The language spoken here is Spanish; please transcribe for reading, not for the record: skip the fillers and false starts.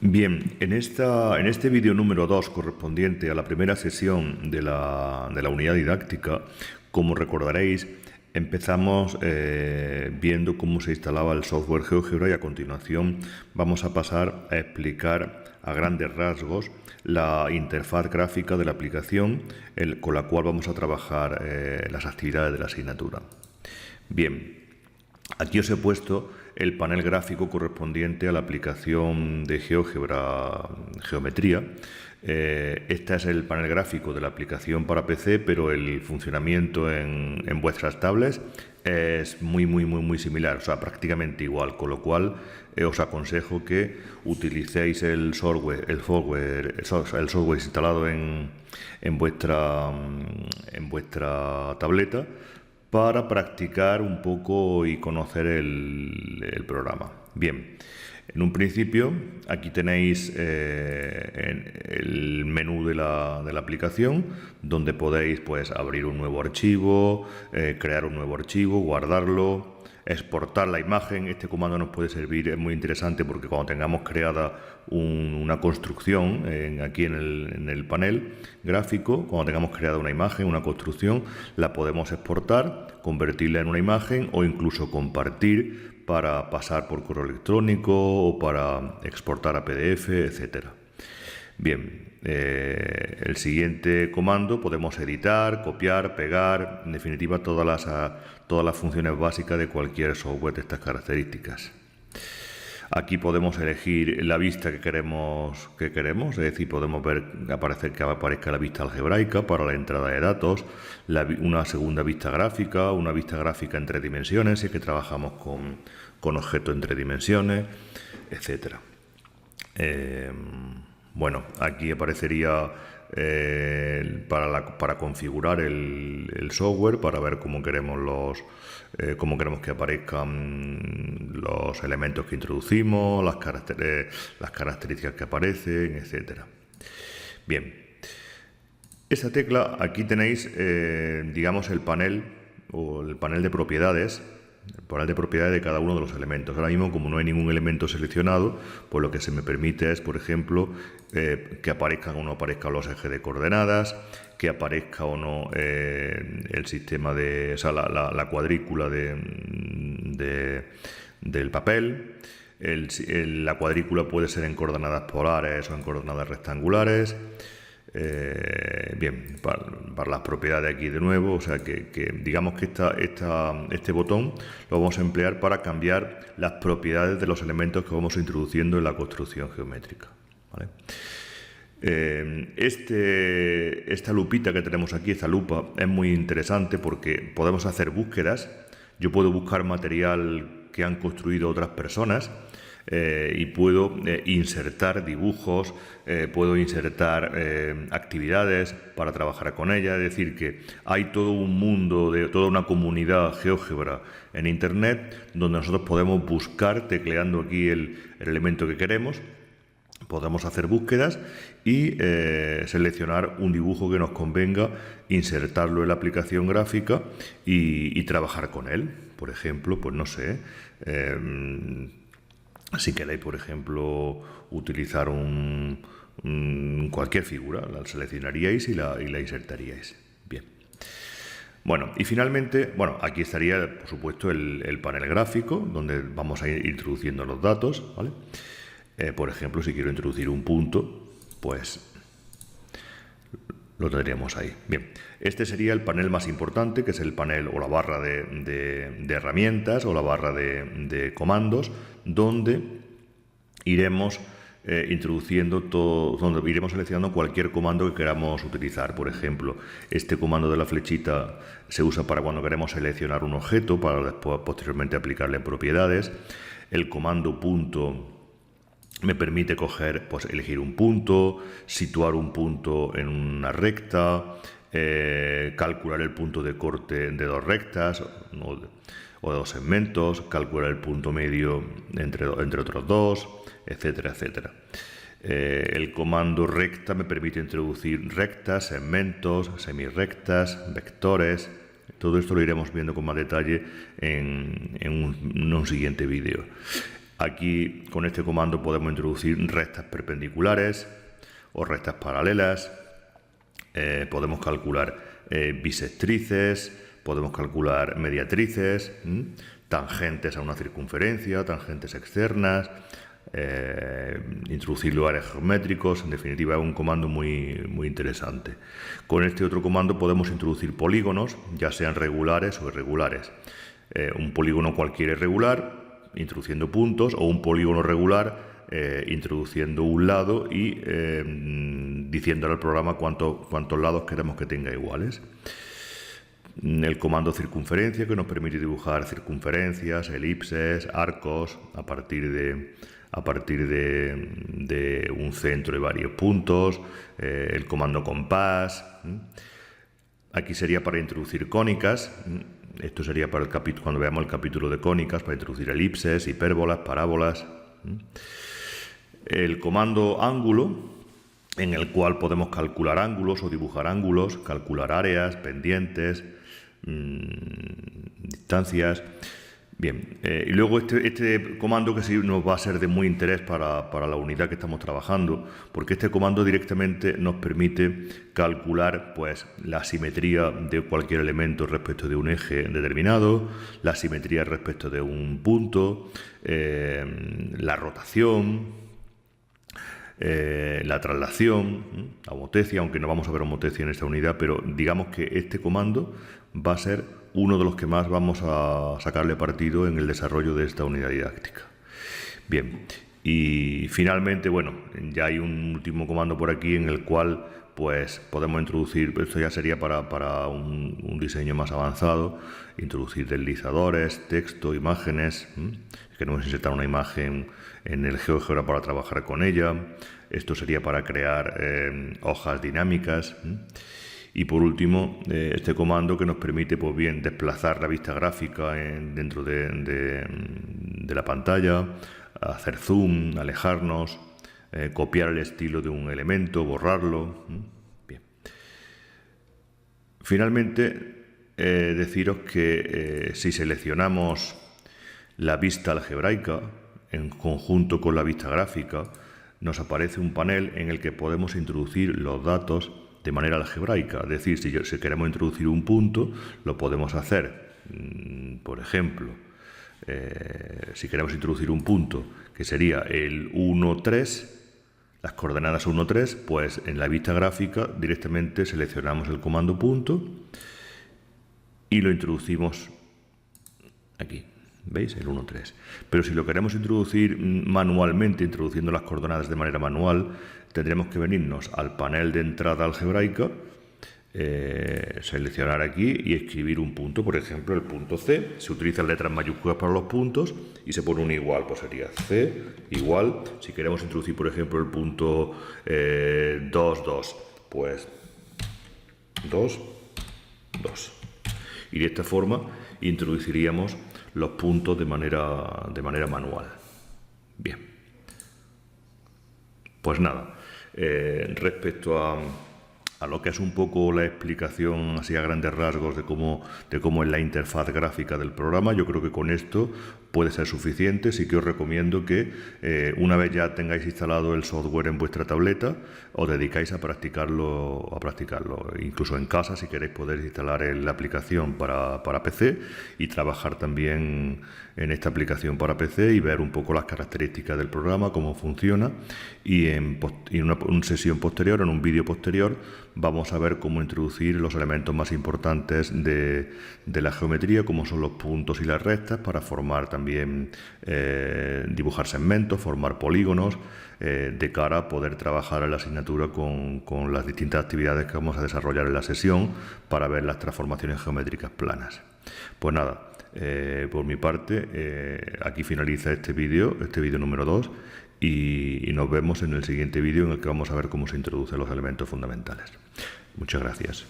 Bien, en este vídeo número 2, correspondiente a la primera sesión de la unidad didáctica, como recordaréis, empezamos viendo cómo se instalaba el software GeoGebra y a continuación vamos a pasar a explicar a grandes rasgos la interfaz gráfica de la aplicación con la cual vamos a trabajar las actividades de la asignatura. Bien, aquí os he puesto el panel gráfico correspondiente a la aplicación de GeoGebra Geometría. Este es el panel gráfico de la aplicación para PC, pero el funcionamiento en vuestras tablets es muy similar, o sea, prácticamente igual, con lo cual os aconsejo que utilicéis el software instalado en vuestra tableta para practicar un poco y conocer el programa. Bien, en un principio aquí tenéis el menú de la aplicación, donde podéis abrir un nuevo archivo, crear un nuevo archivo, guardarlo, exportar la imagen. Este comando nos puede servir, es muy interesante porque cuando tengamos creada una construcción aquí en el panel gráfico, cuando tengamos creada una imagen, una construcción, la podemos exportar, convertirla en una imagen o incluso compartir para pasar por correo electrónico o para exportar a PDF, etcétera. Bien, el siguiente comando podemos editar, copiar, pegar, en definitiva todas las funciones básicas de cualquier software de estas características. Aquí podemos elegir la vista que queremos, es decir, podemos ver que aparezca la vista algebraica para la entrada de datos, una segunda vista gráfica, una vista gráfica en 3 dimensiones, si es que trabajamos con objetos en 3 dimensiones, etcétera. Bueno, aquí aparecería para configurar el software, para ver cómo queremos que aparezcan los elementos que introducimos, las características que aparecen, etcétera. Bien, esa tecla, aquí tenéis, digamos, el panel de propiedades. El panel de propiedades de cada uno de los elementos. Ahora mismo, como no hay ningún elemento seleccionado, pues lo que se me permite es, por ejemplo, que aparezcan o no aparezcan los ejes de coordenadas, que aparezca o no el sistema la cuadrícula del papel. La cuadrícula puede ser en coordenadas polares o en coordenadas rectangulares. Bien, para las propiedades aquí de nuevo, o sea que digamos que este botón lo vamos a emplear para cambiar las propiedades de los elementos que vamos introduciendo en la construcción geométrica, ¿vale? Esta lupita que tenemos aquí, esta lupa, es muy interesante porque podemos hacer búsquedas. Yo puedo buscar material que han construido otras personas, y puedo insertar dibujos, puedo insertar actividades para trabajar con ella. Es decir, que hay todo un mundo, toda una comunidad GeoGebra en Internet donde nosotros podemos buscar tecleando aquí el elemento que queremos. Podemos hacer búsquedas y seleccionar un dibujo que nos convenga, insertarlo en la aplicación gráfica y trabajar con él. Por ejemplo, pues no sé, si queréis, por ejemplo, utilizar cualquier figura, la seleccionaríais y la insertaríais. Bien. Bueno, y finalmente, aquí estaría, por supuesto, el panel gráfico, donde vamos a ir introduciendo los datos, ¿vale? Por ejemplo, si quiero introducir un punto, pues lo tendríamos ahí. Bien, este sería el panel más importante, que es el panel o la barra de herramientas o la barra de comandos, donde iremos introduciendo todo, donde iremos seleccionando cualquier comando que queramos utilizar. Por ejemplo, este comando de la flechita se usa para cuando queremos seleccionar un objeto, para después posteriormente aplicarle propiedades. El comando punto me permite elegir un punto, situar un punto en una recta, calcular el punto de corte de 2 rectas o de 2 segmentos, calcular el punto medio entre otros 2, etcétera, etcétera. El comando recta me permite introducir rectas, segmentos, semirrectas, vectores. Todo esto lo iremos viendo con más detalle en un siguiente vídeo. Aquí con este comando podemos introducir rectas perpendiculares o rectas paralelas, podemos calcular bisectrices, podemos calcular mediatrices, tangentes a una circunferencia, tangentes externas, introducir lugares geométricos. En definitiva, es un comando muy interesante. Con este otro comando podemos introducir polígonos, ya sean regulares o irregulares. Un polígono cualquiera irregular, introduciendo puntos, o un polígono regular, introduciendo un lado y diciéndole al programa cuántos lados queremos que tenga iguales. El comando circunferencia, que nos permite dibujar circunferencias, elipses, arcos a partir de un centro y varios puntos. El comando compás. Aquí sería para introducir cónicas. Esto sería para el capítulo, cuando veamos el capítulo de cónicas, para introducir elipses, hipérbolas, parábolas. El comando ángulo, en el cual podemos calcular ángulos o dibujar ángulos, calcular áreas, pendientes, distancias. Bien, y luego este comando que sí nos va a ser de muy interés para la unidad que estamos trabajando, porque este comando directamente nos permite calcular pues la simetría de cualquier elemento respecto de un eje determinado, la simetría respecto de un punto, la rotación, la traslación, la homotecia, aunque no vamos a ver homotecia en esta unidad, pero digamos que este comando va a ser uno de los que más vamos a sacarle partido en el desarrollo de esta unidad didáctica. Bien, y finalmente, bueno, ya hay un último comando por aquí en el cual pues podemos introducir, esto ya sería para un diseño más avanzado, introducir deslizadores, texto, imágenes. Queremos insertar una imagen en el GeoGebra para trabajar con ella. Esto sería para crear hojas dinámicas. Y por último, este comando que nos permite pues bien desplazar la vista gráfica dentro de la pantalla, hacer zoom, alejarnos, copiar el estilo de un elemento, borrarlo. Bien. Finalmente, deciros que si seleccionamos la vista algebraica en conjunto con la vista gráfica, nos aparece un panel en el que podemos introducir los datos de manera algebraica. Es decir, si queremos introducir un punto, lo podemos hacer. Por ejemplo, si queremos introducir un punto que sería el 1, 3, las coordenadas 1, 3, pues en la vista gráfica directamente seleccionamos el comando punto y lo introducimos aquí. ¿Veis? El 1, 3. Pero si lo queremos introducir manualmente, introduciendo las coordenadas de manera manual, tendremos que venirnos al panel de entrada algebraica, seleccionar aquí y escribir un punto. Por ejemplo, el punto C. Se utilizan letras mayúsculas para los puntos y se pone un igual, pues sería C igual. Si queremos introducir, por ejemplo, el punto 2, 2, pues 2, 2. Y de esta forma introduciríamos los puntos de manera manual. Bien. Pues nada, respecto a lo que es un poco la explicación así a grandes rasgos de cómo es la interfaz gráfica del programa, yo creo que con esto puede ser suficiente. Sí que os recomiendo que una vez ya tengáis instalado el software en vuestra tableta, os dedicáis a practicarlo, incluso en casa. Si queréis, podéis instalar la aplicación para PC y trabajar también en esta aplicación para PC y ver un poco las características del programa, cómo funciona, y en una sesión posterior, en un vídeo posterior, vamos a ver cómo introducir los elementos más importantes de la geometría, como son los puntos y las rectas, para formar también, dibujar segmentos, formar polígonos, de cara a poder trabajar en la asignatura con las distintas actividades que vamos a desarrollar en la sesión para ver las transformaciones geométricas planas. Pues nada, por mi parte, aquí finaliza este vídeo número 2, y nos vemos en el siguiente vídeo en el que vamos a ver cómo se introducen los elementos fundamentales. Muchas gracias.